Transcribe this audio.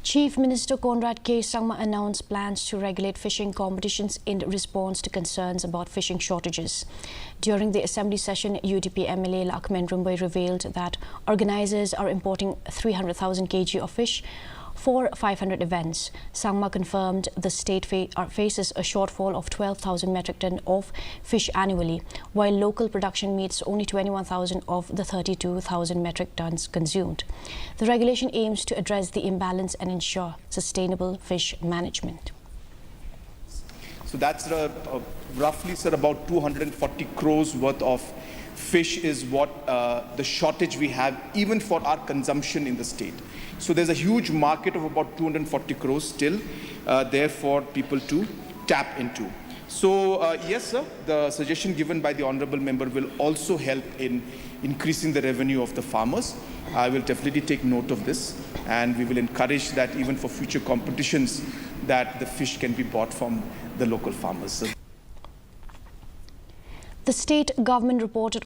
Chief Minister Conrad K. Sangma announced plans to regulate fishing competitions in response to concerns about fishing shortages. During the Assembly session, UDP MLA Lakshman Rumbai revealed that organisers are importing 300,000 kg of fish for 500 events. Sangma confirmed the state faces a shortfall of 12,000 metric ton of fish annually, while local production meets only 21,000 of the 32,000 metric tons consumed. The regulation aims to address the imbalance and ensure sustainable fish management. So that's roughly about 240 crores worth of fish is what the shortage we have even for our consumption in the state. So there's a huge market of about 240 crores still there for people to tap into. So yes, sir, the suggestion given by the honorable member will also help in increasing the revenue of the farmers. I will definitely take note of this, and we will encourage that even for future competitions that the fish can be bought from the local farmers. The state government reported